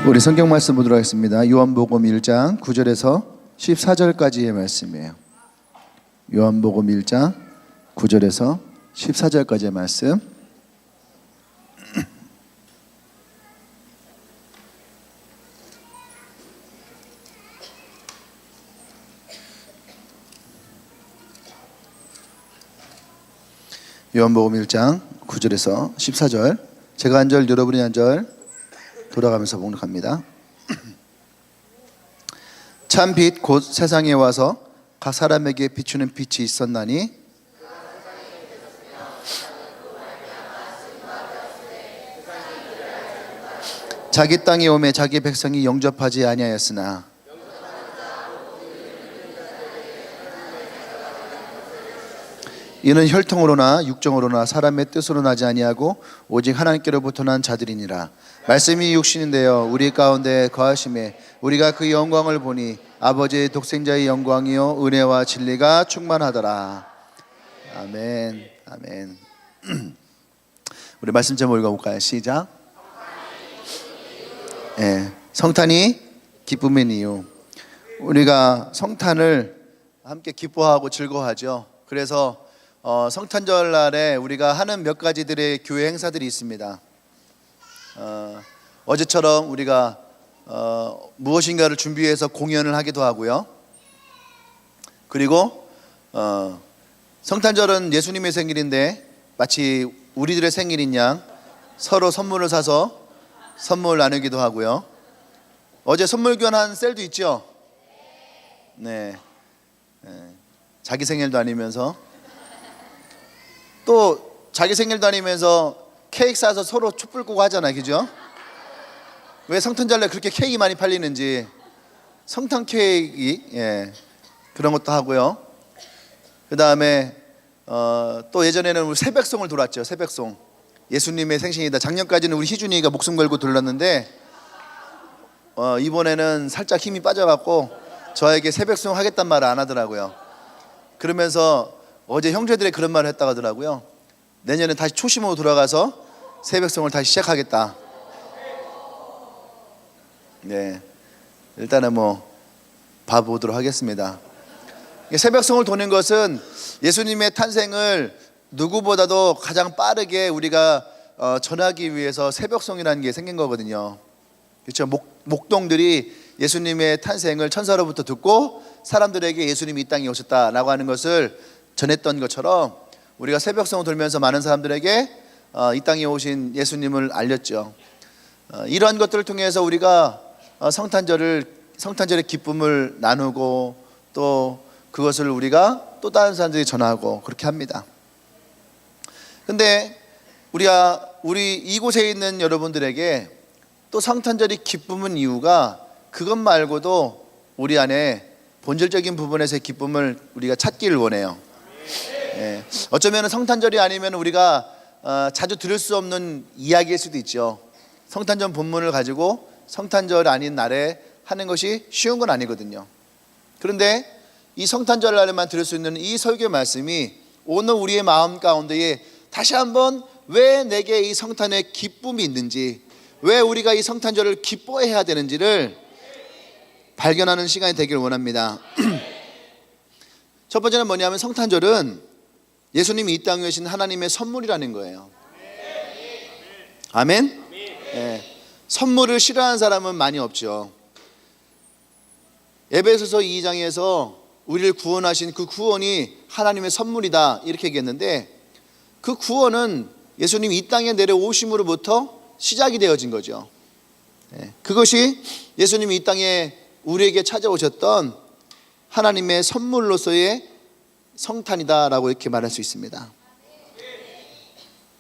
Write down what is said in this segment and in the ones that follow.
우리 성경 말씀 보도록 하겠습니다. 요한복음 1장 9절에서 14절까지의 말씀이에요. 요한복음 1장 9절에서 14절까지의 말씀. 요한복음 1장 9절에서 14절. 제가 한 절, 여러분이 한 절 돌아가면서 봉독합니다. 참 빛 곧 세상에 와서 각 사람에게 비추는 빛이 있었나니 자기 땅에 오매 자기 백성이 영접하지 아니하였으나 이는 혈통으로나 육정으로나 사람의 뜻으로 나지 아니하고 오직 하나님께로부터 난 자들이니라. 말씀이 육신인데요 우리 가운데 거하심에 우리가 그 영광을 보니 아버지의 독생자의 영광이요 은혜와 진리가 충만하더라. 아멘. 아멘. 우리 말씀 제목 읽어볼까요? 시작. 성탄이 기쁨의 이유. 우리가 성탄을 함께 기뻐하고 즐거워하죠. 그래서 성탄절 날에 우리가 하는 몇 가지들의 교회 행사들이 있습니다. 어제처럼 우리가 무엇인가를 준비해서 공연을 하기도 하고요. 그리고 성탄절은 예수님의 생일인데 마치 우리들의 생일인 양 서로 선물을 사서 선물 나누기도 하고요. 어제 선물 교환한 셀도 있죠? 네. 자기 생일도 아니면서 또 자기 생일도 아니면서 케이크 사서 서로 촛불 끄고 하잖아요. 그죠? 왜 성탄절에 그렇게 케이크 많이 팔리는지. 성탄 케이크 그런 것도 하고요. 그 다음에 또 예전에는 우리 새벽송을 돌았죠. 새벽송. 예수님의 생신이다. 작년까지는 우리 희준이가 목숨 걸고 돌렸는데 이번에는 살짝 힘이 빠져갖고 저에게 새벽송 하겠단 말을 안 하더라고요. 그러면서 어제 형제들이 그런 말을 했다고 하더라고요. 내년에 다시 초심으로 돌아가서 새벽송을 다시 시작하겠다. 네, 일단은 봐보도록 하겠습니다. 새벽송을 도는 것은 예수님의 탄생을 누구보다도 가장 빠르게 우리가 전하기 위해서 새벽송이라는 게 생긴 거거든요. 그렇죠? 목동들이 예수님의 탄생을 천사로부터 듣고 사람들에게 예수님이 이 땅에 오셨다라고 하는 것을 전했던 것처럼 우리가 새벽송을 돌면서 많은 사람들에게 이 땅에 오신 예수님을 알렸죠. 이러한 것들을 통해서 우리가 성탄절의 기쁨을 나누고 또 그것을 우리가 또 다른 사람들이 전하고 그렇게 합니다. 근데 우리 이곳에 있는 여러분들에게 또 성탄절이 기쁨은 이유가 그것 말고도 우리 안에 본질적인 부분에서의 기쁨을 우리가 찾기를 원해요. 어쩌면 성탄절이 아니면 우리가 자주 들을 수 없는 이야기일 수도 있죠. 성탄절 본문을 가지고 성탄절 아닌 날에 하는 것이 쉬운 건 아니거든요. 그런데 이 성탄절 날에만 들을 수 있는 이 설교 말씀이 오늘 우리의 마음 가운데에 다시 한번 왜 내게 이 성탄에 기쁨이 있는지, 왜 우리가 이 성탄절을 기뻐해야 되는지를 발견하는 시간이 되기를 원합니다. 첫 번째는 뭐냐면 성탄절은 예수님이 이 땅에 오신 하나님의 선물이라는 거예요. 아멘? 선물을 싫어하는 사람은 많이 없죠. 에베소서 2장에서 우리를 구원하신 그 구원이 하나님의 선물이다 이렇게 얘기했는데 그 구원은 예수님이 이 땅에 내려오심으로부터 시작이 되어진 거죠. 그것이 예수님이 이 땅에 우리에게 찾아오셨던 하나님의 선물로서의 성탄이다라고 이렇게 말할 수 있습니다.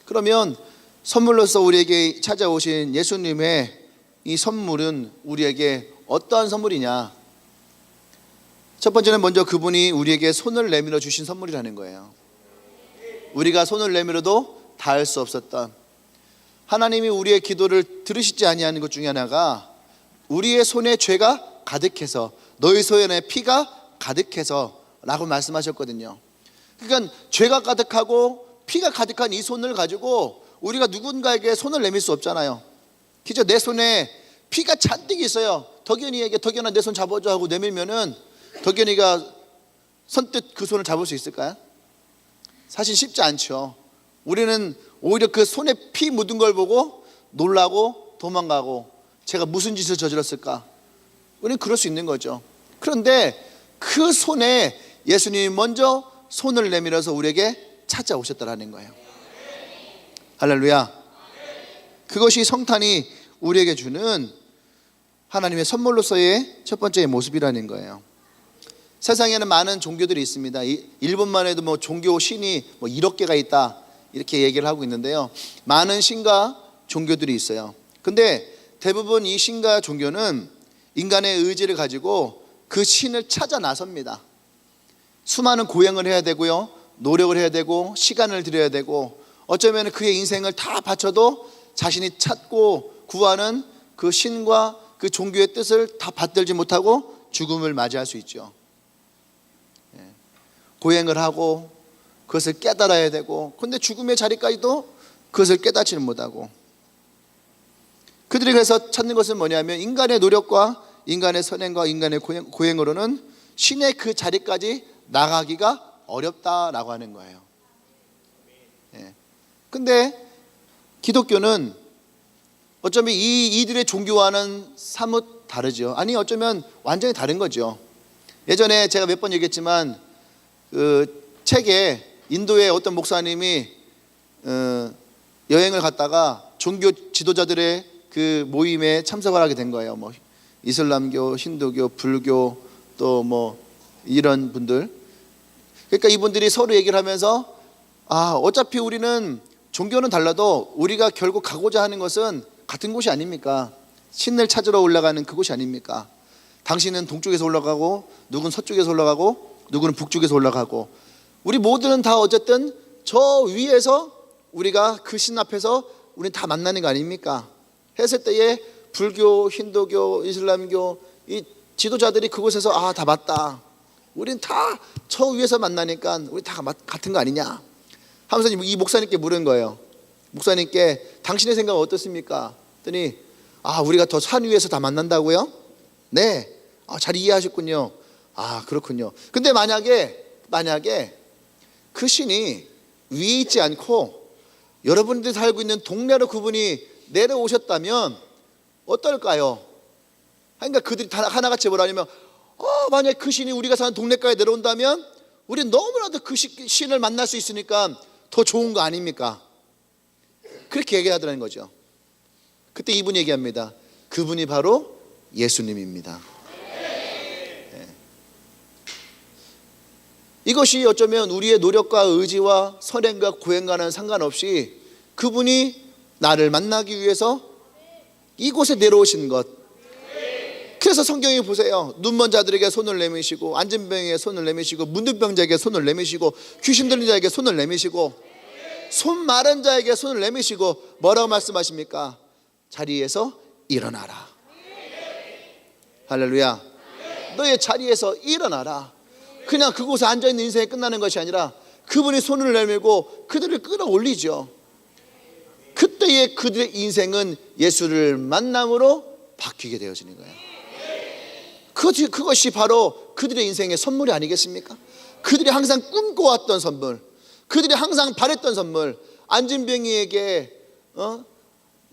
그러면 선물로서 우리에게 찾아오신 예수님의 이 선물은 우리에게 어떠한 선물이냐? 첫 번째는 먼저 그분이 우리에게 손을 내밀어 주신 선물이라는 거예요. 우리가 손을 내밀어도 닿을 수 없었던, 하나님이 우리의 기도를 들으시지 아니하는 것 중에 하나가 우리의 손에 죄가 가득해서, 너희 손에 피가 가득해서 라고 말씀하셨거든요. 그러니까 죄가 가득하고 피가 가득한 이 손을 가지고 우리가 누군가에게 손을 내밀 수 없잖아요. 그죠? 내 손에 피가 잔뜩 있어요. 덕현이에게 덕현아 내 손 잡아줘 하고 내밀면은 덕현이가 선뜻 그 손을 잡을 수 있을까요? 사실 쉽지 않죠. 우리는 오히려 그 손에 피 묻은 걸 보고 놀라고 도망가고 제가 무슨 짓을 저질렀을까? 우리는 그럴 수 있는 거죠. 그런데 그 손에 예수님이 먼저 손을 내밀어서 우리에게 찾아오셨다라는 거예요. 할렐루야. 그것이 성탄이 우리에게 주는 하나님의 선물로서의 첫 번째 모습이라는 거예요. 세상에는 많은 종교들이 있습니다. 일본만 해도 뭐 종교 신이 뭐 1억 개가 있다 이렇게 얘기를 하고 있는데요. 많은 신과 종교들이 있어요. 근데 대부분 이 신과 종교는 인간의 의지를 가지고 그 신을 찾아 나섭니다. 수많은 고행을 해야 되고요, 노력을 해야 되고 시간을 들여야 되고 어쩌면 그의 인생을 다 바쳐도 자신이 찾고 구하는 그 신과 그 종교의 뜻을 다 받들지 못하고 죽음을 맞이할 수 있죠. 고행을 하고 그것을 깨달아야 되고, 그런데 죽음의 자리까지도 그것을 깨닫지는 못하고, 그들이 그래서 찾는 것은 뭐냐면 인간의 노력과 인간의 선행과 인간의 고행으로는 신의 그 자리까지 나가기가 어렵다라고 하는 거예요. 근데 기독교는 어쩌면 이들의 종교와는 사뭇 다르죠. 아니 어쩌면 완전히 다른 거죠. 예전에 제가 몇 번 얘기했지만 그 책에 인도의 어떤 목사님이 여행을 갔다가 종교 지도자들의 그 모임에 참석을 하게 된 거예요. 뭐 이슬람교, 힌두교, 불교 또 뭐 이런 분들. 그러니까 이분들이 서로 얘기를 하면서 어차피 우리는 종교는 달라도 우리가 결국 가고자 하는 것은 같은 곳이 아닙니까? 신을 찾으러 올라가는 그곳이 아닙니까? 당신은 동쪽에서 올라가고 누구는 서쪽에서 올라가고 누구는 북쪽에서 올라가고 우리 모두는 다 어쨌든 저 위에서 우리가 그 신 앞에서 우리는 다 만나는 거 아닙니까? 했을 때에 불교, 힌두교, 이슬람교 이 지도자들이 그곳에서 다 맞다, 우리는 다 저 위에서 만나니까 우리 다 같은 거 아니냐 하면서 이 목사님께 물은 거예요. 목사님께 당신의 생각은 어떻습니까? 했더니 우리가 더 산 위에서 다 만난다고요? 네. 잘 이해하셨군요. 그렇군요. 근데 만약에 그 신이 위에 있지 않고 여러분들이 살고 있는 동네로 그분이 내려오셨다면 어떨까요? 그러니까 그들이 다 하나같이 뭐라냐면 만약에 그 신이 우리가 사는 동네까지 내려온다면 우리는 너무나도 그 신을 만날 수 있으니까 더 좋은 거 아닙니까? 그렇게 얘기하더라는 거죠. 그때 이분이 얘기합니다. 그분이 바로 예수님입니다. 이것이 어쩌면 우리의 노력과 의지와 선행과 고행과는 상관없이 그분이 나를 만나기 위해서 이곳에 내려오신 것. 그래서 성경에 보세요. 눈먼 자들에게 손을 내미시고 앉은 병에게 손을 내미시고 문둥병자에게 손을 내미시고 귀신 들린 자에게 손을 내미시고 손 마른 자에게 손을 내미시고 뭐라고 말씀하십니까? 자리에서 일어나라. 할렐루야. 너의 자리에서 일어나라. 그냥 그곳에 앉아있는 인생이 끝나는 것이 아니라 그분이 손을 내밀고 그들을 끌어올리죠. 그때의 그들의 인생은 예수를 만남으로 바뀌게 되어지는 거예요. 그것이 바로 그들의 인생의 선물이 아니겠습니까? 그들이 항상 꿈꿔왔던 선물, 그들이 항상 바랬던 선물. 안진병이에게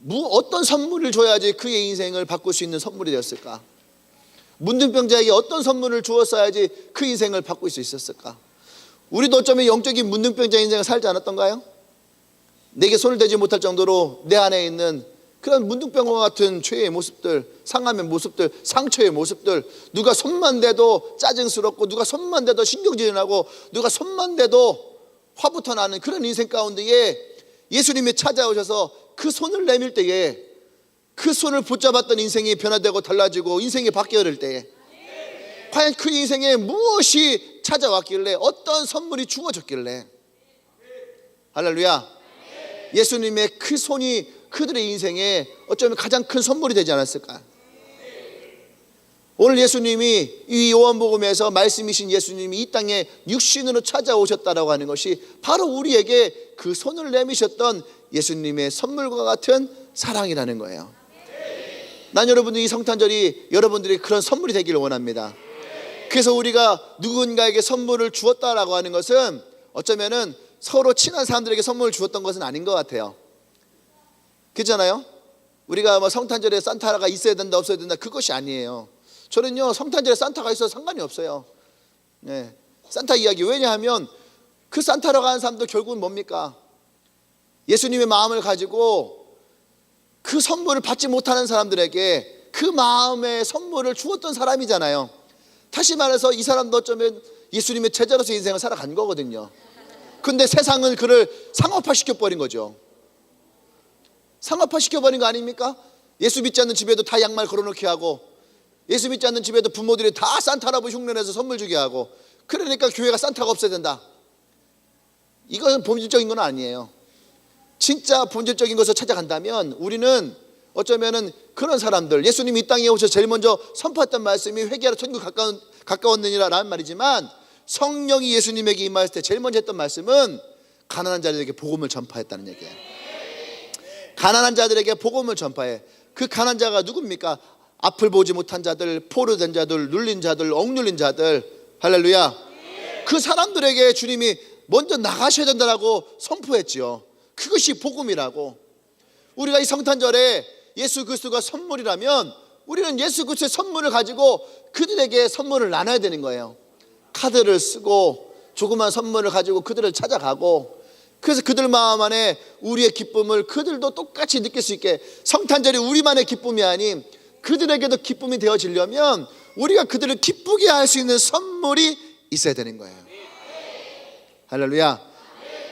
어떤 선물을 줘야지 그의 인생을 바꿀 수 있는 선물이 되었을까? 문둥병자에게 어떤 선물을 주었어야지 그 인생을 바꿀 수 있었을까? 우리도 어쩌면 영적인 문둥병자 인생을 살지 않았던가요? 내게 손을 대지 못할 정도로 내 안에 있는 그런 문둥병과 같은 죄의 모습들, 상함의 모습들, 상처의 모습들, 누가 손만 대도 짜증스럽고 누가 손만 대도 신경질이 나고 누가 손만 대도 화부터 나는 그런 인생 가운데에 예수님이 찾아오셔서 그 손을 내밀 때에 그 손을 붙잡았던 인생이 변화되고 달라지고 인생이 바뀌어질 때에 과연 그 인생에 무엇이 찾아왔길래, 어떤 선물이 주어졌길래, 할렐루야, 예수님의 그 손이 그들의 인생에 어쩌면 가장 큰 선물이 되지 않았을까? 오늘 예수님이 이 요한복음에서 말씀이신 예수님이 이 땅에 육신으로 찾아오셨다라고 하는 것이 바로 우리에게 그 손을 내미셨던 예수님의 선물과 같은 사랑이라는 거예요. 난 여러분들 이 성탄절이 여러분들이 그런 선물이 되기를 원합니다. 그래서 우리가 누군가에게 선물을 주었다라고 하는 것은 어쩌면은 서로 친한 사람들에게 선물을 주었던 것은 아닌 것 같아요. 그렇잖아요? 우리가 뭐 성탄절에 산타가 있어야 된다 없어야 된다 그것이 아니에요. 저는요 성탄절에 산타가 있어도 상관이 없어요. 네. 산타 이야기. 왜냐하면 그 산타라고 하는 사람도 결국은 뭡니까? 예수님의 마음을 가지고 그 선물을 받지 못하는 사람들에게 그 마음의 선물을 주었던 사람이잖아요. 다시 말해서 이 사람도 어쩌면 예수님의 제자로서 인생을 살아간 거거든요. 근데 세상은 그를 상업화시켜버린 거죠. 상업화시켜버린 거 아닙니까? 예수 믿지 않는 집에도 다 양말 걸어놓게 하고, 예수 믿지 않는 집에도 부모들이 다 산타 할아버지 흉내내서 선물 주게 하고, 그러니까 교회가 산타가 없어야 된다. 이것은 본질적인 건 아니에요. 진짜 본질적인 것을 찾아간다면 우리는 어쩌면은 그런 사람들, 예수님이 이 땅에 오셔서 제일 먼저 선포했던 말씀이 회개하라 천국 가까웠느니라 라는 말이지만, 성령이 예수님에게 임하였을 때 제일 먼저 했던 말씀은 가난한 자들에게 복음을 전파했다는 얘기예요. 가난한 자들에게 복음을 전파해. 그 가난한 자가 누굽니까? 앞을 보지 못한 자들, 포로된 자들, 눌린 자들, 억눌린 자들. 할렐루야. 그 사람들에게 주님이 먼저 나가셔야 된다라고 선포했지요. 그것이 복음이라고. 우리가 이 성탄절에 예수 그리스도가 선물이라면 우리는 예수 그리스도의 선물을 가지고 그들에게 선물을 나눠야 되는 거예요. 카드를 쓰고 조그만 선물을 가지고 그들을 찾아가고, 그래서 그들 마음 안에 우리의 기쁨을 그들도 똑같이 느낄 수 있게, 성탄절이 우리만의 기쁨이 아닌 그들에게도 기쁨이 되어지려면 우리가 그들을 기쁘게 할 수 있는 선물이 있어야 되는 거예요. 할렐루야.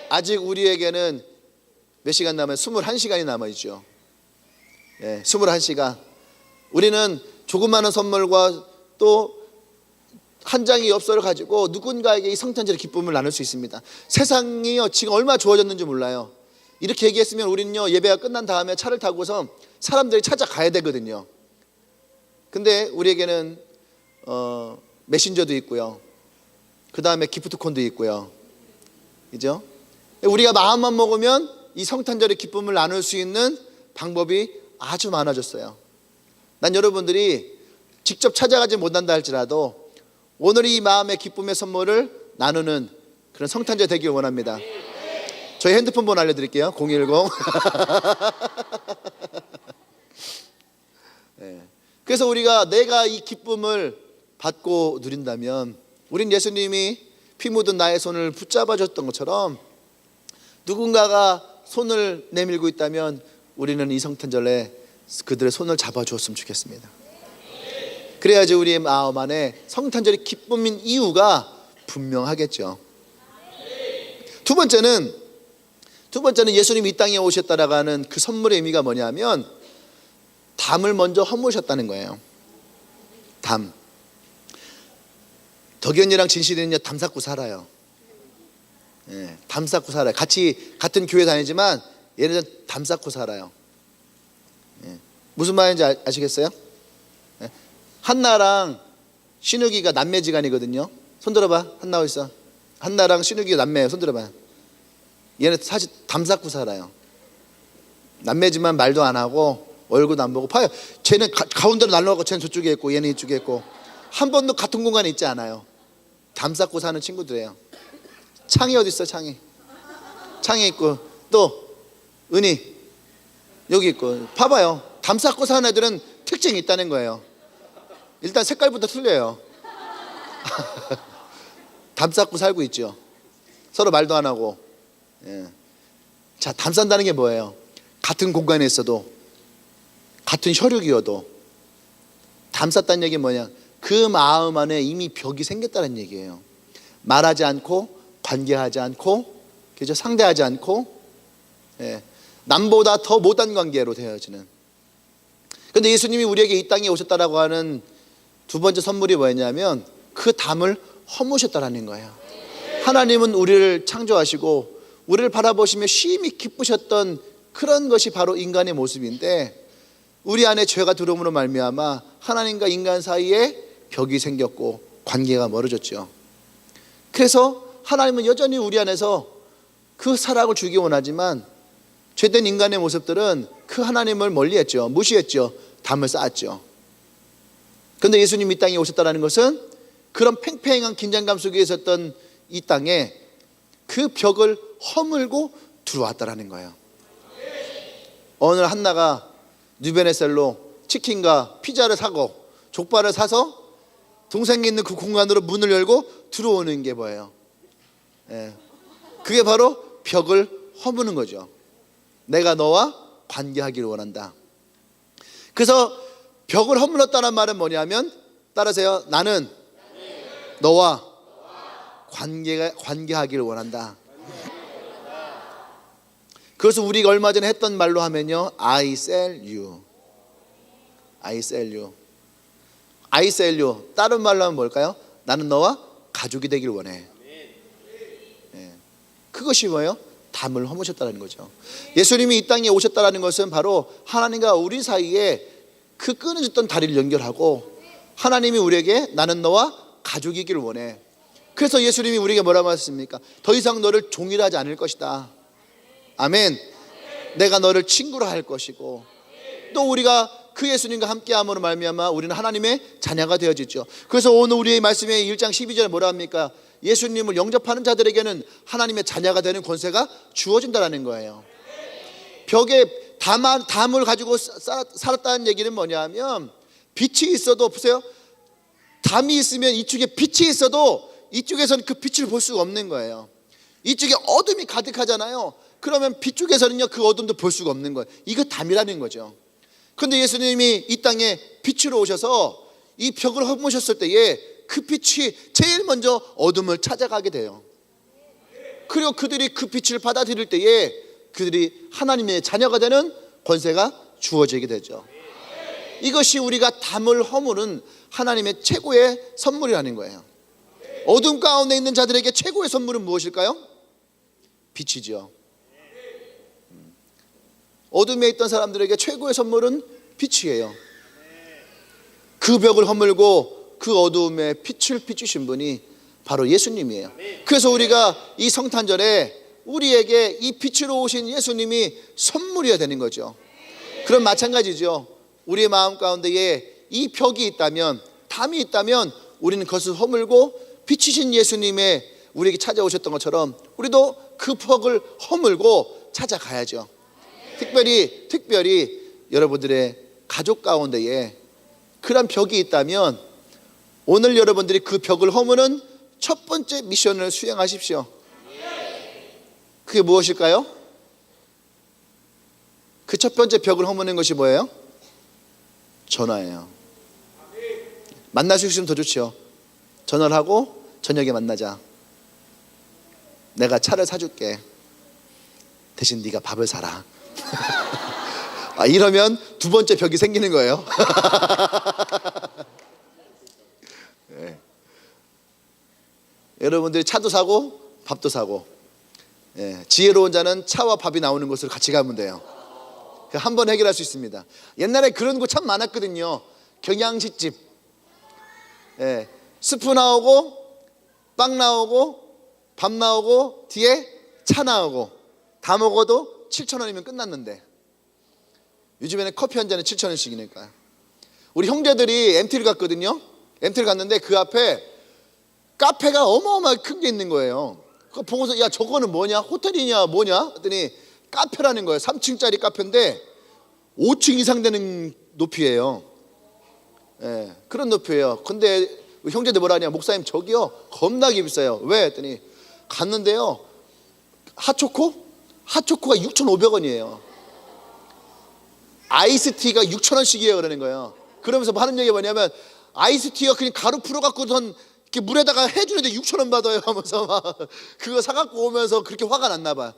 아직 우리에게는 몇 시간 남아요? 21시간이 남아있죠. 21시간. 우리는 조그마한 선물과 또 한 장의 엽서를 가지고 누군가에게 이 성탄절의 기쁨을 나눌 수 있습니다. 세상이요 지금 얼마나 좋아졌는지 몰라요. 이렇게 얘기했으면 우리는요 예배가 끝난 다음에 차를 타고서 사람들이 찾아가야 되거든요. 근데 우리에게는 메신저도 있고요, 그 다음에 기프트콘도 있고요, 그죠? 우리가 마음만 먹으면 이 성탄절의 기쁨을 나눌 수 있는 방법이 아주 많아졌어요. 난 여러분들이 직접 찾아가지 못한다 할지라도 오늘 이 마음의 기쁨의 선물을 나누는 그런 성탄절 되기를 원합니다. 저희 핸드폰 번호 알려드릴게요. 010 그래서 우리가 내가 이 기쁨을 받고 누린다면, 우린 예수님이 피 묻은 나의 손을 붙잡아 줬던 것처럼 누군가가 손을 내밀고 있다면 우리는 이 성탄절에 그들의 손을 잡아 주었으면 좋겠습니다. 그래야지 우리의 마음 안에 성탄절이 기쁨인 이유가 분명하겠죠. 두 번째는 예수님이 이 땅에 오셨다라고 하는 그 선물의 의미가 뭐냐면 담을 먼저 허무셨다는 거예요. 담. 덕현이랑 진실이는요 담 쌓고 살아요. 담 쌓고 살아요. 같은 교회 다니지만 얘네들은 담 쌓고 살아요. 무슨 말인지 아시겠어요? 한나랑 신욱이가 남매지간이거든요. 손들어봐. 한나 어디 있어? 한나랑 신욱이가 남매예요. 손들어봐. 얘네 사실 담 쌓고 살아요. 남매지만 말도 안 하고 얼굴도 안 보고 봐요. 쟤는 가운데로 날라가고 쟤는 저쪽에 있고 얘는 이쪽에 있고 한 번도 같은 공간에 있지 않아요. 담 쌓고 사는 친구들이에요. 창이 어디 있어? 창이 있고, 또 은희 여기 있고. 봐봐요. 담 쌓고 사는 애들은 특징이 있다는 거예요. 일단 색깔부터 틀려요. 담 쌓고 살고 있죠. 서로 말도 안 하고. 자, 담 쌓는다는 게 뭐예요? 같은 공간에 있어도, 같은 혈육이어도 담 쌓다는 얘기는 뭐냐? 그 마음 안에 이미 벽이 생겼다는 얘기예요. 말하지 않고, 관계하지 않고, 그죠? 상대하지 않고, 남보다 더 못한 관계로 되어지는. 그런데 예수님이 우리에게 이 땅에 오셨다라고 하는 두 번째 선물이 뭐였냐면 그 담을 허무셨다라는 거예요. 하나님은 우리를 창조하시고 우리를 바라보시며 심히 기쁘셨던 그런 것이 바로 인간의 모습인데, 우리 안에 죄가 들어옴으로 말미암아 하나님과 인간 사이에 벽이 생겼고 관계가 멀어졌죠. 그래서 하나님은 여전히 우리 안에서 그 사랑을 주기 원하지만 죄된 인간의 모습들은 그 하나님을 멀리했죠. 무시했죠. 담을 쌓았죠. 그런데 예수님이 이 땅에 오셨다는 것은 그런 팽팽한 긴장감 속에 있었던 이 땅에 그 벽을 허물고 들어왔다라는 거예요. 어느 날 한나가 뉴베네셀로 치킨과 피자를 사고 족발을 사서 동생이 있는 그 공간으로 문을 열고 들어오는 게 뭐예요? 그게 바로 벽을 허무는 거죠. 내가 너와 관계하기를 원한다. 그래서 벽을 허물었다는 말은 뭐냐면, 따라서요, 나는 너와 관계하기를 원한다. 그래서 우리가 얼마 전에 했던 말로 하면요, I sell you. I sell you. I sell you. 다른 말로 하면 뭘까요? 나는 너와 가족이 되길 원해. 그것이 뭐예요? 담을 허무셨다는 거죠. 예수님이 이 땅에 오셨다는 것은 바로 하나님과 우리 사이에 그 끊어졌던 다리를 연결하고, 하나님이 우리에게 나는 너와 가족이기를 원해. 그래서 예수님이 우리에게 뭐라고 하셨습니까? 더 이상 너를 종이라 하지 않을 것이다. 아멘. 내가 너를 친구로 할 것이고, 또 우리가 그 예수님과 함께함으로 말미암아 우리는 하나님의 자녀가 되어지죠. 그래서 오늘 우리의 말씀에 1장 12절에 뭐라 합니까? 예수님을 영접하는 자들에게는 하나님의 자녀가 되는 권세가 주어진다는 거예요. 벽에 담을 가지고 살았다는 얘기는 뭐냐면, 빛이 있어도, 보세요, 담이 있으면 이쪽에 빛이 있어도 이쪽에서는 그 빛을 볼 수가 없는 거예요. 이쪽에 어둠이 가득하잖아요. 그러면 빛 쪽에서는요, 그 어둠도 볼 수가 없는 거예요. 이거 담이라는 거죠. 그런데 예수님이 이 땅에 빛으로 오셔서 이 벽을 허무셨을 때에 그 빛이 제일 먼저 어둠을 찾아가게 돼요. 그리고 그들이 그 빛을 받아들일 때에 그들이 하나님의 자녀가 되는 권세가 주어지게 되죠. 이것이 우리가 담을 허무는 하나님의 최고의 선물이라는 거예요. 어둠 가운데 있는 자들에게 최고의 선물은 무엇일까요? 빛이죠. 어둠에 있던 사람들에게 최고의 선물은 빛이에요. 그 벽을 허물고 그 어두움에 빛을 비추신 분이 바로 예수님이에요. 그래서 우리가 이 성탄절에 우리에게 이 빛으로 오신 예수님이 선물이어야 되는 거죠. 그럼 마찬가지죠. 우리의 마음 가운데에 이 벽이 있다면, 담이 있다면, 우리는 그것을 허물고 빛이신 예수님의 우리에게 찾아오셨던 것처럼 우리도 그 벽을 허물고 찾아가야죠. 특별히 여러분들의 가족 가운데에 그런 벽이 있다면 오늘 여러분들이 그 벽을 허무는 첫 번째 미션을 수행하십시오. 그게 무엇일까요? 그 첫 번째 벽을 허무는 것이 뭐예요? 전화예요. 만날 수 있으면 더 좋죠. 전화를 하고 저녁에 만나자. 내가 차를 사줄게. 대신 네가 밥을 사라. 이러면 두 번째 벽이 생기는 거예요. 네. 여러분들이 차도 사고 밥도 사고, 지혜로운 자는 차와 밥이 나오는 곳으로 같이 가면 돼요. 한 번 해결할 수 있습니다. 옛날에 그런 곳 참 많았거든요. 경양식집, 스프 나오고 빵 나오고 밥 나오고 뒤에 차 나오고 다 먹어도 7,000원이면 끝났는데 요즘에는 커피 한 잔에 7,000원씩이니까. 우리 형제들이 MT를 갔거든요. MT를 갔는데 그 앞에 카페가 어마어마하게 큰 게 있는 거예요. 그거 보고서 야 저거는 뭐냐? 호텔이냐 뭐냐? 했더니 카페라는 거예요. 3층짜리 카페인데 5층 이상 되는 높이에요. 그런 높이에요. 근데 형제들 뭐라 하냐? 목사님 저기요 겁나게 비싸요. 왜? 했더니 갔는데요, 핫초코가 6,500원이에요 아이스티가 6,000원씩이에요 그러는 거예요. 그러면서 하는 얘기가 뭐냐면, 아이스티가 그냥 가루 풀어갖고선 이렇게 물에다가 해주는데 6,000원 받아요 하면서 막 그거 사갖고 오면서 그렇게 화가 났나 봐.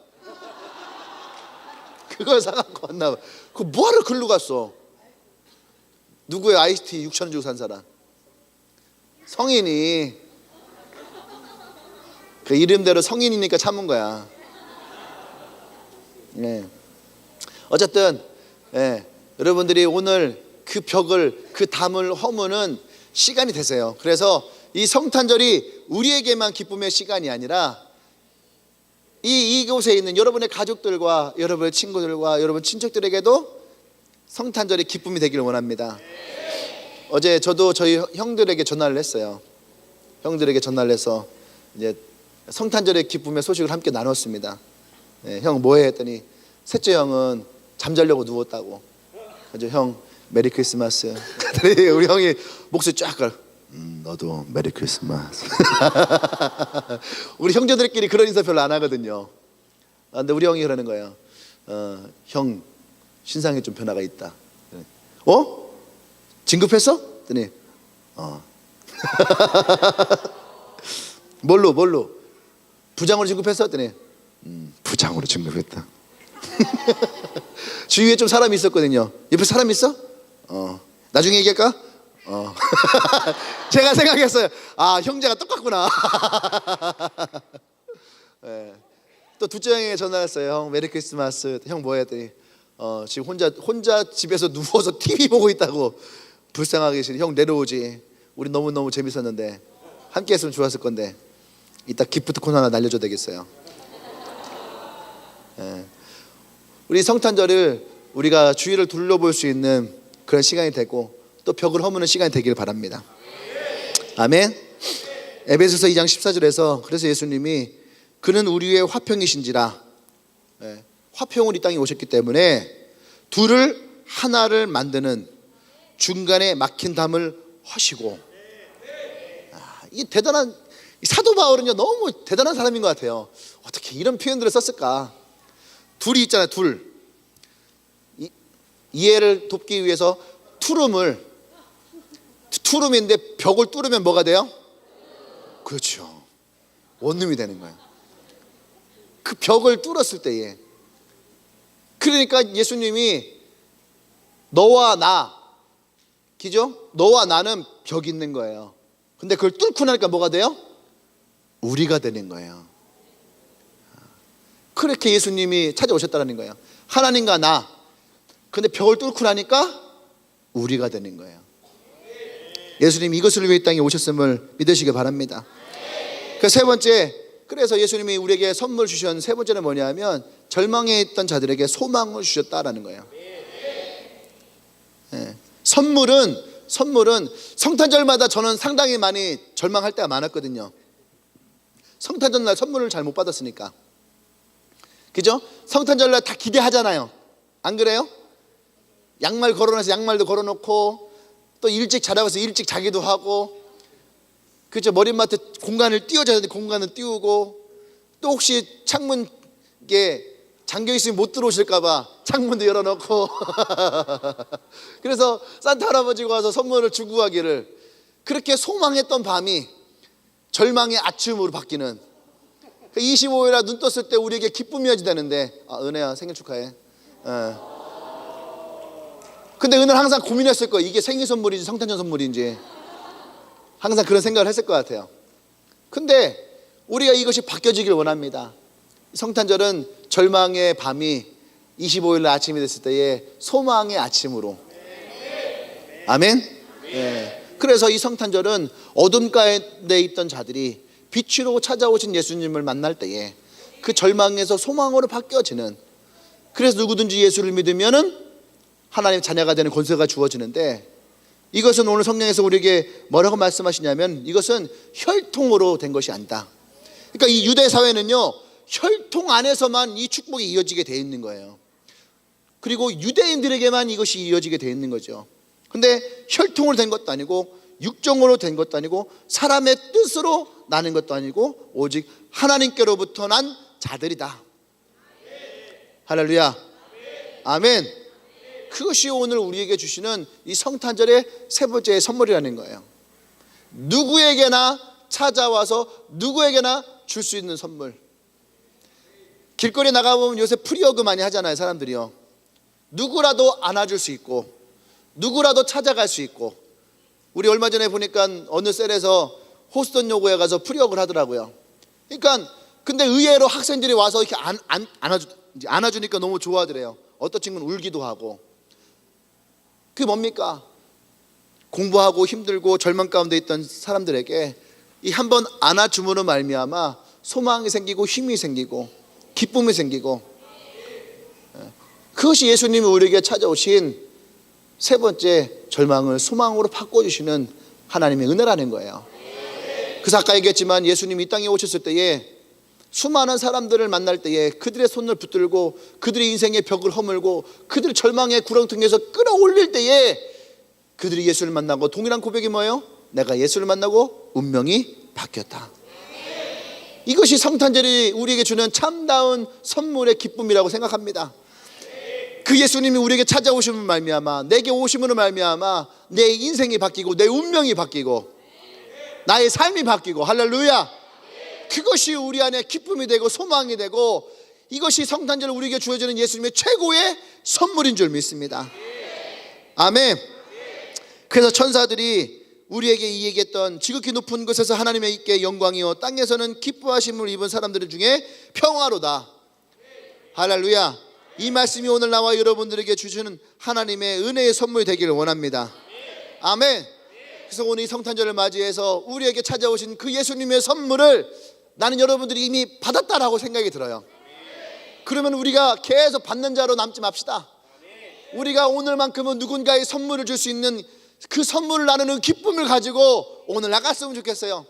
그걸 사갖고 왔나 봐. 그거 뭐하러 글로 갔어? 누구의 아이스티 6,000원 주고 산 사람? 성인이. 그 이름대로 성인이니까 참은 거야. 어쨌든 여러분들이 오늘 그 벽을, 그 담을 허무는 시간이 되세요. 그래서 이 성탄절이 우리에게만 기쁨의 시간이 아니라 이곳에 있는 여러분의 가족들과 여러분의 친구들과 여러분 친척들에게도 성탄절이 기쁨이 되기를 원합니다. 어제 저도 저희 형들에게 전화를 했어요. 형들에게 전화를 해서 이제 성탄절의 기쁨의 소식을 함께 나눴습니다. 네, 형 뭐해 했더니 셋째 형은 잠자려고 누웠다고. 그래서 형 메리 크리스마스. 우리 형이 목소리 쫙 걸. 너도 메리 크리스마스. 우리 형제들끼리 그런 인사 별로 안 하거든요. 근데 우리 형이 그러는 거예요. 형 신상에 좀 변화가 있다. 진급했어? 그랬더니 뭘로? 부장으로 진급했어? 그랬더니 부장으로 진급했다. 주위에 좀 사람이 있었거든요. 옆에 사람 있어? 나중에 얘기할까? 제가 생각했어요. 아, 형제가 똑같구나. 네. 또 둘째 형에게 전화했어요. 형 메리 크리스마스. 형 뭐해 했더니 지금 혼자 집에서 누워서 TV 보고 있다고. 불쌍하게 계시니 형 내려오지. 우리 너무너무 재밌었는데 함께 했으면 좋았을 건데 이따 기프트콘 하나 날려줘야 되겠어요. 네. 우리 성탄절을 우리가 주위를 둘러볼 수 있는 그런 시간이 되고 또 벽을 허무는 시간이 되기를 바랍니다. 아멘. 에베소서 2장 14절에서 그래서 예수님이 그는 우리의 화평이신지라, 화평으로 이 땅에 오셨기 때문에 둘을 하나를 만드는 중간에 막힌 담을 허시고. 이게 대단한, 사도 바울은요 너무 대단한 사람인 것 같아요. 어떻게 이런 표현들을 썼을까? 둘이 있잖아요. 둘. 이해를 돕기 위해서 투룸인데 벽을 뚫으면 뭐가 돼요? 그렇죠. 원룸이 되는 거예요. 그 벽을 뚫었을 때에. 그러니까 예수님이 너와 나, 그죠? 너와 나는 벽이 있는 거예요. 근데 그걸 뚫고 나니까 뭐가 돼요? 우리가 되는 거예요. 그렇게 예수님이 찾아오셨다는 거예요. 하나님과 나. 근데 벽을 뚫고 나니까 우리가 되는 거예요. 예수님이 이것을 위해 이 땅에 오셨음을 믿으시기 바랍니다. 그 세 번째, 그래서 예수님이 우리에게 선물 주신 세 번째는 뭐냐면 절망에 있던 자들에게 소망을 주셨다라는 거예요. 선물은 성탄절마다 저는 상당히 많이 절망할 때가 많았거든요. 성탄절날 선물을 잘 못 받았으니까. 그죠? 성탄절날 다 기대하잖아요. 안 그래요? 양말 걸어놔서 양말도 걸어놓고 또 일찍 자라고 해서 일찍 자기도 하고, 그죠? 머리맡에 공간을 띄워줘야 되는데 공간을 띄우고, 또 혹시 창문 이게 잠겨있으면 못 들어오실까봐 창문도 열어놓고 그래서 산타 할아버지가 와서 선물을 주고 가기를, 그렇게 소망했던 밤이 절망의 아침으로 바뀌는, 25일날 눈 떴을 때 우리에게 기쁨이어야 되는데, 은혜야 생일 축하해. 근데 은혜는 항상 고민했을 거예요. 이게 생일 선물인지 성탄절 선물인지. 항상 그런 생각을 했을 것 같아요. 근데 우리가 이것이 바뀌어지길 원합니다. 성탄절은 절망의 밤이 25일 아침이 됐을 때에 소망의 아침으로. 아멘. 그래서 이 성탄절은 어둠 가운데 있던 자들이 빛으로 찾아오신 예수님을 만날 때에 그 절망에서 소망으로 바뀌어지는, 그래서 누구든지 예수를 믿으면은 하나님 자녀가 되는 권세가 주어지는데, 이것은 오늘 성경에서 우리에게 뭐라고 말씀하시냐면 이것은 혈통으로 된 것이 아니다. 그러니까 이 유대 사회는요 혈통 안에서만 이 축복이 이어지게 되어 있는 거예요. 그리고 유대인들에게만 이것이 이어지게 되어 있는 거죠. 근데 혈통으로 된 것도 아니고 육정으로 된 것도 아니고 사람의 뜻으로 나는 것도 아니고 오직 하나님께로부터 난 자들이다. 할렐루야. 아멘. 그것이 오늘 우리에게 주시는 이 성탄절의 세 번째 선물이라는 거예요. 누구에게나 찾아와서 누구에게나 줄 수 있는 선물. 길거리에 나가보면 요새 프리허그 많이 하잖아요, 사람들이요. 누구라도 안아줄 수 있고 누구라도 찾아갈 수 있고. 우리 얼마 전에 보니까 어느 셀에서 호스턴 요구에 가서 프리허그를 하더라고요. 그러니까 근데 의외로 학생들이 와서 이렇게 안아주니까 너무 좋아하더래요. 어떤 친구는 울기도 하고. 그게 뭡니까? 공부하고 힘들고 절망 가운데 있던 사람들에게 이 한번 안아줌으로 말미암아 소망이 생기고 힘이 생기고 기쁨이 생기고, 그것이 예수님이 우리에게 찾아오신 세 번째 절망을 소망으로 바꿔주시는 하나님의 은혜라는 거예요. 그래서 아까 얘기했지만 예수님이 이 땅에 오셨을 때에 수많은 사람들을 만날 때에 그들의 손을 붙들고 그들의 인생의 벽을 허물고 그들을 절망의 구렁텅이에서 끌어올릴 때에 그들이 예수를 만나고 동일한 고백이 뭐예요? 내가 예수를 만나고 운명이 바뀌었다. 이것이 성탄절이 우리에게 주는 참다운 선물의 기쁨이라고 생각합니다. 그 예수님이 우리에게 찾아오심으로 말미암아, 내게 오심으로 말미암아 내 인생이 바뀌고 내 운명이 바뀌고 나의 삶이 바뀌고, 할렐루야. 그것이 우리 안에 기쁨이 되고 소망이 되고, 이것이 성탄절 우리에게 주어지는 예수님의 최고의 선물인 줄 믿습니다. 아멘. 그래서 천사들이 우리에게 이야기했던 지극히 높은 곳에서 하나님의 있게 영광이요 땅에서는 기뻐하심을 입은 사람들 중에 평화로다. 할렐루야. 이 말씀이 오늘 나와 여러분들에게 주시는 하나님의 은혜의 선물이 되기를 원합니다. 아멘. 그래서 오늘 이 성탄절을 맞이해서 우리에게 찾아오신 그 예수님의 선물을 나는 여러분들이 이미 받았다라고 생각이 들어요. 그러면 우리가 계속 받는 자로 남지 맙시다. 우리가 오늘만큼은 누군가의 선물을 줄 수 있는 그 선물을 나누는 기쁨을 가지고 오늘 나갔으면 좋겠어요.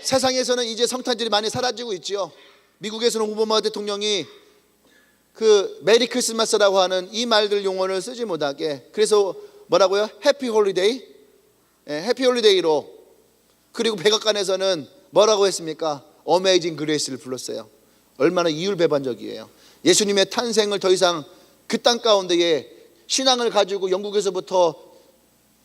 세상에서는 이제 성탄절이 많이 사라지고 있지요. 미국에서는 오바마 대통령이 그 메리 크리스마스라고 하는 이 말들 용어를 쓰지 못하게, 그래서 뭐라고요? 해피 홀리데이, 해피 홀리데이로. 그리고 백악관에서는 뭐라고 했습니까? 어메이징 그레이스를 불렀어요. 얼마나 이율배반적이에요. 예수님의 탄생을 더 이상 그 땅 가운데에 신앙을 가지고 영국에서부터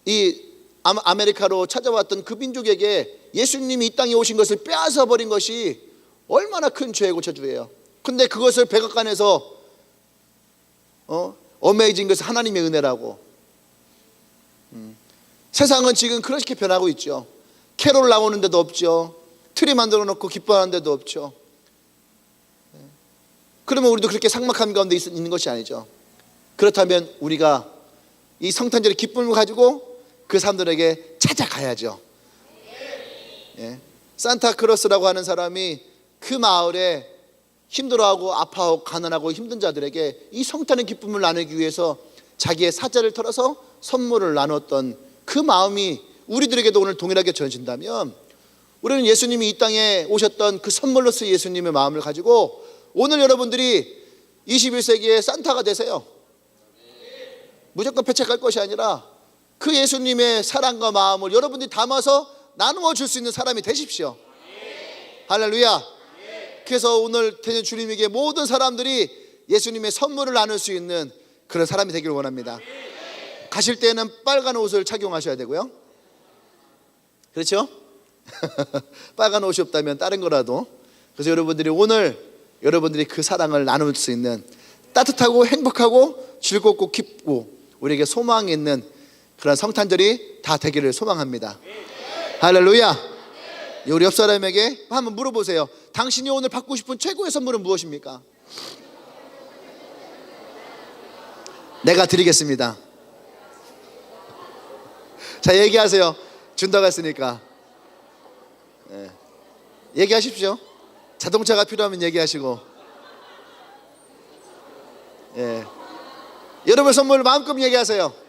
이 아메리카로 찾아왔던 그 민족에게 예수님이 이 땅에 오신 것을 빼앗아 버린 것이 얼마나 큰 죄고 저주예요. 근데 그것을 백악관에서 어메이징 것은 하나님의 은혜라고. 세상은 지금 그렇게 변하고 있죠. 캐롤 나오는 데도 없죠. 트리 만들어 놓고 기뻐하는 데도 없죠. 그러면 우리도 그렇게 삭막한 가운데 있는 것이 아니죠. 그렇다면 우리가 이 성탄절의 기쁨을 가지고 그 사람들에게 찾아가야죠. 산타크로스라고 하는 사람이 그 마을에 힘들어하고 아파하고 가난하고 힘든 자들에게 이 성탄의 기쁨을 나누기 위해서 자기의 사자를 털어서 선물을 나눴던 그 마음이 우리들에게도 오늘 동일하게 전해진다면, 우리는 예수님이 이 땅에 오셨던 그 선물로서 예수님의 마음을 가지고 오늘 여러분들이 21세기의 산타가 되세요. 무조건 패착할 것이 아니라 그 예수님의 사랑과 마음을 여러분들이 담아서 나누어 줄 수 있는 사람이 되십시오. 할렐루야. 그래서 오늘 되는 주님에게 모든 사람들이 예수님의 선물을 나눌 수 있는 그런 사람이 되기를 원합니다. 가실 때는 빨간 옷을 착용하셔야 되고요. 그렇죠? 빨간 옷이 없다면 다른 거라도. 그래서 여러분들이 오늘 여러분들이 그 사랑을 나눌 수 있는 따뜻하고 행복하고 즐겁고 기쁘고 우리에게 소망이 있는 그런 성탄절이 다 되기를 소망합니다. 할렐루야. 우리 옆 사람에게 한번 물어보세요. 당신이 오늘 받고 싶은 최고의 선물은 무엇입니까? 내가 드리겠습니다. 자, 얘기하세요. 준다고 했으니까. 얘기하십시오. 자동차가 필요하면 얘기하시고. 여러분 선물 마음껏 얘기하세요.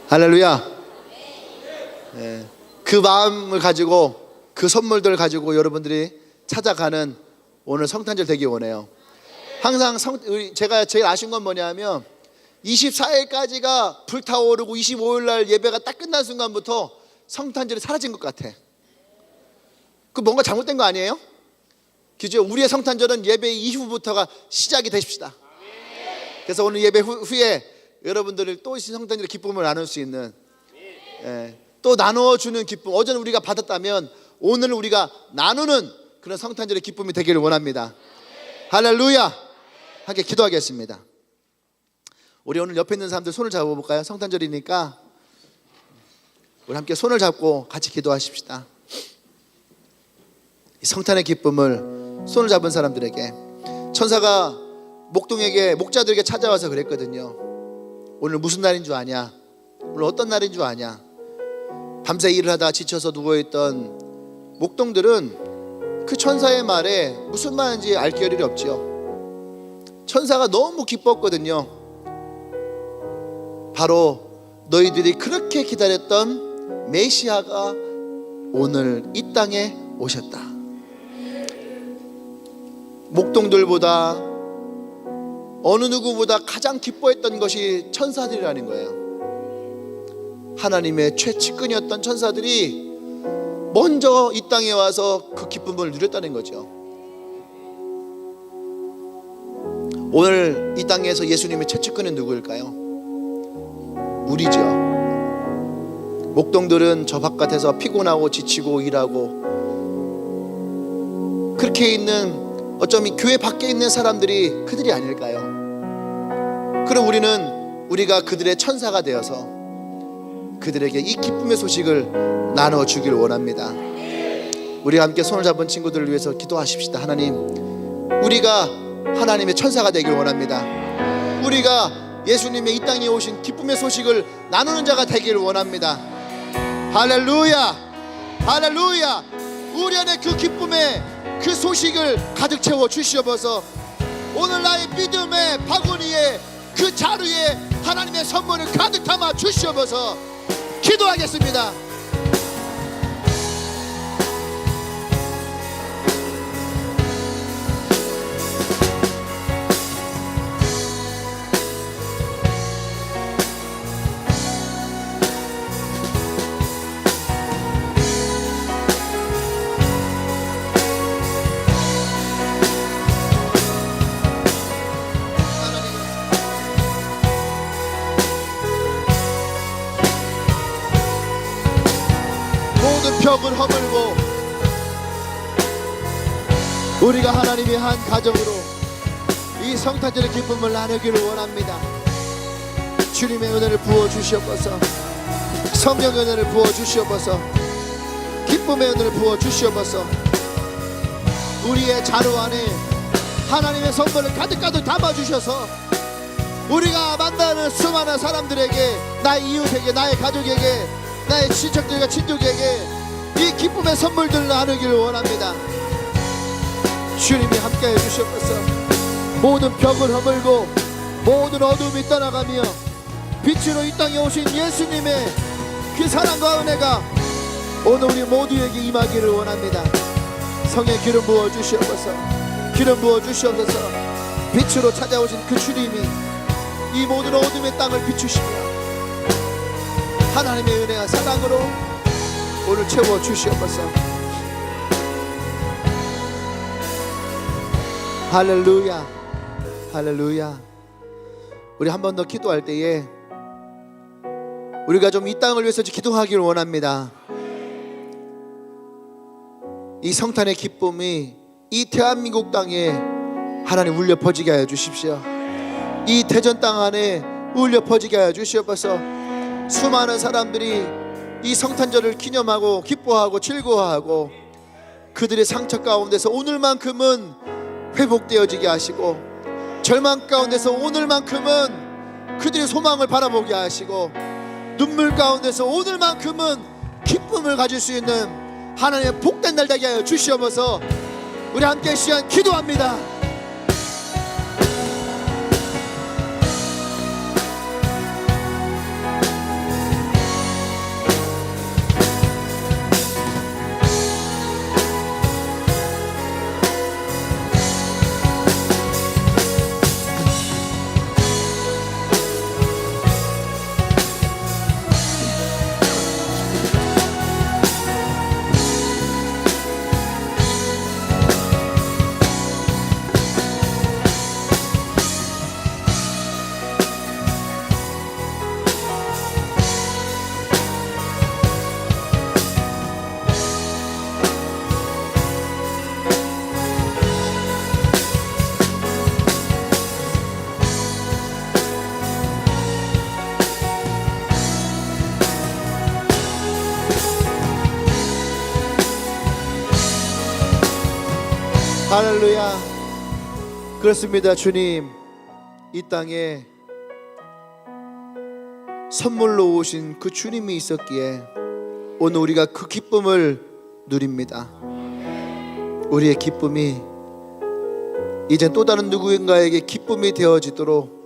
할렐루야. 그 마음을 가지고 그 선물들을 가지고 여러분들이 찾아가는 오늘 성탄절 되기 원해요. 항상 제가 제일 아쉬운 건 뭐냐면 24일까지가 불타오르고 25일 날 예배가 딱 끝난 순간부터 성탄절이 사라진 것 같아. 그 뭔가 잘못된 거 아니에요? 그죠? 우리의 성탄절은 예배 이후부터가 시작이 되십시다. 그래서 오늘 예배 후에 여러분들을 또 성탄절의 기쁨을 나눌 수 있는, 또 나누어주는 기쁨, 어제는 우리가 받았다면 오늘 우리가 나누는 그런 성탄절의 기쁨이 되기를 원합니다. 할렐루야. 함께 기도하겠습니다. 우리 오늘 옆에 있는 사람들 손을 잡아볼까요? 성탄절이니까 우리 함께 손을 잡고 같이 기도하십시다. 이 성탄의 기쁨을 손을 잡은 사람들에게 천사가 목자들에게 찾아와서 그랬거든요. 오늘 무슨 날인 줄 아냐? 오늘 어떤 날인 줄 아냐? 밤새 일을 하다 지쳐서 누워있던 목동들은 그 천사의 말에 무슨 말인지 알 겨를이 없죠. 천사가 너무 기뻤거든요. 바로 너희들이 그렇게 기다렸던 메시아가 오늘 이 땅에 오셨다. 목동들보다 어느 누구보다 가장 기뻐했던 것이 천사들이라는 거예요. 하나님의 최측근이었던 천사들이 먼저 이 땅에 와서 그 기쁨을 누렸다는 거죠. 오늘 이 땅에서 예수님의 최측근은 누구일까요? 우리죠. 목동들은 저 바깥에서 피곤하고 지치고 일하고 그렇게 있는, 어쩌면 교회 밖에 있는 사람들이 그들이 아닐까요? 그럼 우리가 그들의 천사가 되어서 그들에게 이 기쁨의 소식을 나눠주길 원합니다. 우리가 함께 손을 잡은 친구들을 위해서 기도하십시다. 하나님, 우리가 하나님의 천사가 되길 원합니다. 우리가 예수님의 이 땅에 오신 기쁨의 소식을 나누는 자가 되길 원합니다. 할렐루야, 할렐루야. 우리 안에 그 기쁨의 그 소식을 가득 채워 주시옵소서. 오늘 나의 믿음의 바구니에, 그 자루에 하나님의 선물을 가득 담아 주시옵소서. 기도하겠습니다. 모든 벽을 허물고 우리가 하나님의 한 가정으로 이 성탄절의 기쁨을 나누기를 원합니다. 주님의 은혜를 부어 주시옵소서. 성령의 은혜를 부어 주시옵소서. 기쁨의 은혜를 부어 주시옵소서. 우리의 자루 안에 하나님의 선물을 가득가득 담아 주셔서 우리가 만나는 수많은 사람들에게, 나의 이웃에게, 나의 가족에게, 나의 친척들과 친족에게 이 기쁨의 선물들을 나누기를 원합니다. 주님이 함께해 주시옵소서. 모든 벽을 허물고 모든 어둠이 떠나가며 빛으로 이 땅에 오신 예수님의 그 사랑과 은혜가 오늘 우리 모두에게 임하기를 원합니다. 성의 기름 부어 주시옵소서. 기름 부어 주시옵소서. 빛으로 찾아오신 그 주님이 이 모든 어둠의 땅을 비추시며 하나님의 은혜와 사랑으로 오늘 채워 주시옵소서. 할렐루야, 할렐루야. 우리 한 번 더 기도할 때에 우리가 좀 이 땅을 위해서 기도하기를 원합니다. 이 성탄의 기쁨이 이 대한민국 땅에 하나님 울려 퍼지게 하여 주십시오. 이 대전 땅 안에 울려 퍼지게 하여 주시옵소서. 수많은 사람들이 이 성탄절을 기념하고 기뻐하고 즐거워하고 그들의 상처 가운데서 오늘만큼은 회복되어지게 하시고, 절망 가운데서 오늘만큼은 그들의 소망을 바라보게 하시고, 눈물 가운데서 오늘만큼은 기쁨을 가질 수 있는 하나님의 복된 날 되게 하여 주시옵소서. 우리 함께 시간 기도합니다. 할렐루야. 그렇습니다. 주님, 이 땅에 선물로 오신 그 주님이 있었기에 오늘 우리가 그 기쁨을 누립니다. 우리의 기쁨이 이젠 또 다른 누구인가에게 기쁨이 되어지도록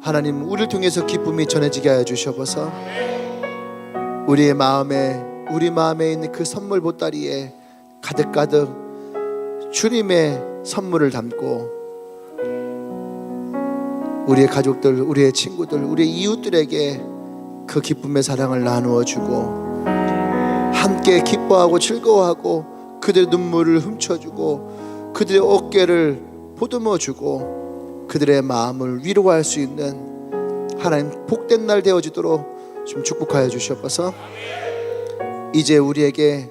하나님 우리를 통해서 기쁨이 전해지게 하여 주셔서 우리 마음에 있는 그 선물 보따리에 가득가득 주님의 선물을 담고 우리의 가족들, 우리의 친구들, 우리의 이웃들에게 그 기쁨의 사랑을 나누어 주고 함께 기뻐하고 즐거워하고 그들의 눈물을 훔쳐주고 그들의 어깨를 보듬어 주고 그들의 마음을 위로할 수 있는 하나님 복된 날 되어지도록 좀 축복하여 주시옵소서. 이제 우리에게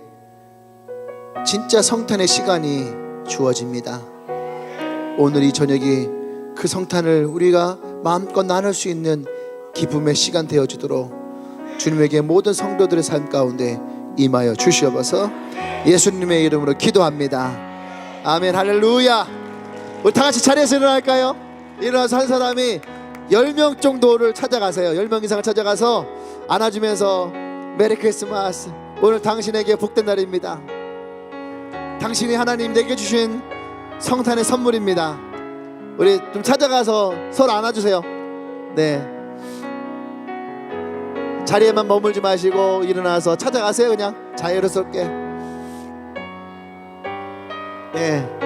진짜 성탄의 시간이 주어집니다. 오늘 이 저녁이 그 성탄을 우리가 마음껏 나눌 수 있는 기쁨의 시간 되어지도록 주님에게 모든 성도들의 삶 가운데 임하여 주시옵소서. 예수님의 이름으로 기도합니다. 아멘. 할렐루야. 우리 다 같이 자리에서 일어날까요? 일어나서 한 사람이 10명 정도를 찾아가세요. 10명 이상을 찾아가서 안아주면서 메리 크리스마스, 오늘 당신에게 복된 날입니다. 당신이 하나님 내게 주신 성탄의 선물입니다. 우리 좀 찾아가서 서로 안아주세요. 네, 자리에만 머물지 마시고 일어나서 찾아가세요. 그냥 자유롭게. 네.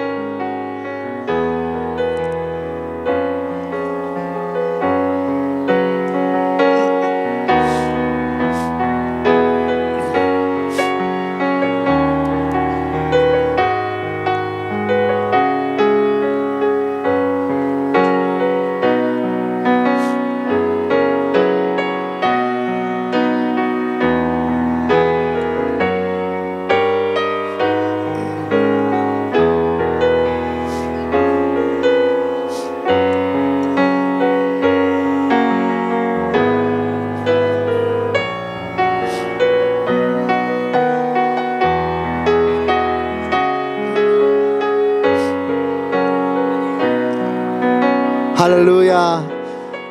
할렐루야.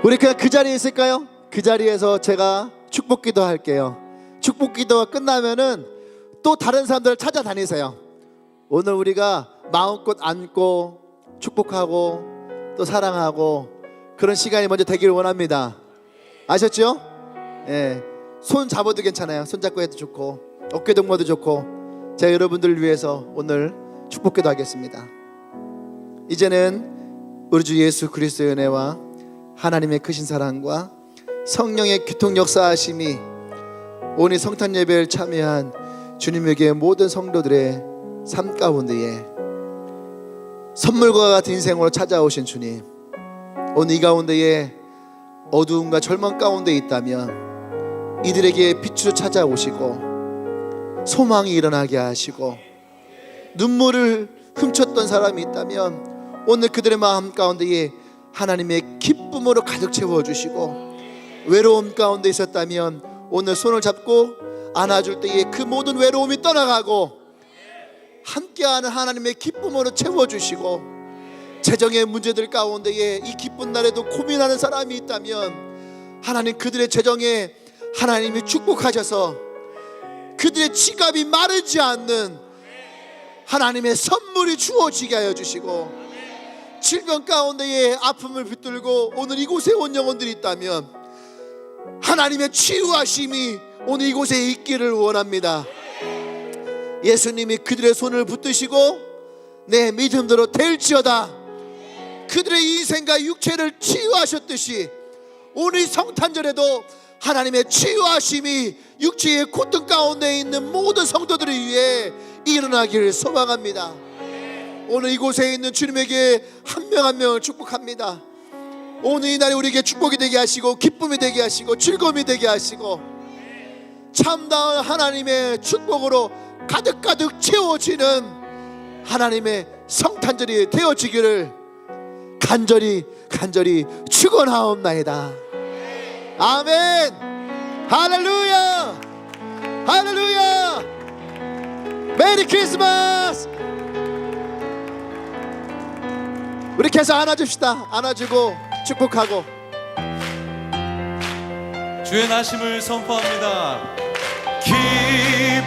우리 그냥 그 자리에 있을까요? 그 자리에서 제가 축복기도 할게요. 축복기도가 끝나면은 또 다른 사람들을 찾아다니세요. 오늘 우리가 마음껏 안고 축복하고 또 사랑하고 그런 시간이 먼저 되기를 원합니다. 아셨죠? 예. 손 잡아도 괜찮아요. 손 잡고 해도 좋고 어깨 동무도 좋고 제가 여러분들을 위해서 오늘 축복기도 하겠습니다. 이제는 우리 주 예수 그리스도의 은혜와 하나님의 크신 사랑과 성령의 교통 역사하심이 오늘 성탄 예배를 참여한 주님에게 모든 성도들의 삶 가운데에 선물과 같은 인생으로 찾아오신 주님, 오늘 이 가운데에 어두움과 절망 가운데 있다면 이들에게 빛으로 찾아오시고 소망이 일어나게 하시고, 눈물을 훔쳤던 사람이 있다면 오늘 그들의 마음 가운데에 하나님의 기쁨으로 가득 채워주시고, 외로움 가운데 있었다면 오늘 손을 잡고 안아줄 때에 그 모든 외로움이 떠나가고 함께하는 하나님의 기쁨으로 채워주시고, 재정의 문제들 가운데에 이 기쁜 날에도 고민하는 사람이 있다면 하나님 그들의 재정에 하나님이 축복하셔서 그들의 지갑이 마르지 않는 하나님의 선물이 주어지게 하여 주시고, 질병 가운데에 아픔을 붙들고 오늘 이곳에 온 영혼들이 있다면 하나님의 치유하심이 오늘 이곳에 있기를 원합니다. 예수님이 그들의 손을 붙드시고 내 믿음대로 될지어다, 그들의 인생과 육체를 치유하셨듯이 오늘 성탄절에도 하나님의 치유하심이 육체의 고통 가운데 있는 모든 성도들을 위해 일어나기를 소망합니다. 오늘 이곳에 있는 주님에게 한 명 한 명을 축복합니다. 오늘 이 날이 우리에게 축복이 되게 하시고 기쁨이 되게 하시고 즐거움이 되게 하시고 참다운 하나님의 축복으로 가득가득 채워지는 하나님의 성탄절이 되어지기를 간절히 축원하옵나이다. 아멘. 할렐루야. 할렐루야. 메리 크리스마스. 우리 계속 안아줍시다. 안아주고 축복하고 주의 나심을 선포합니다. 기쁨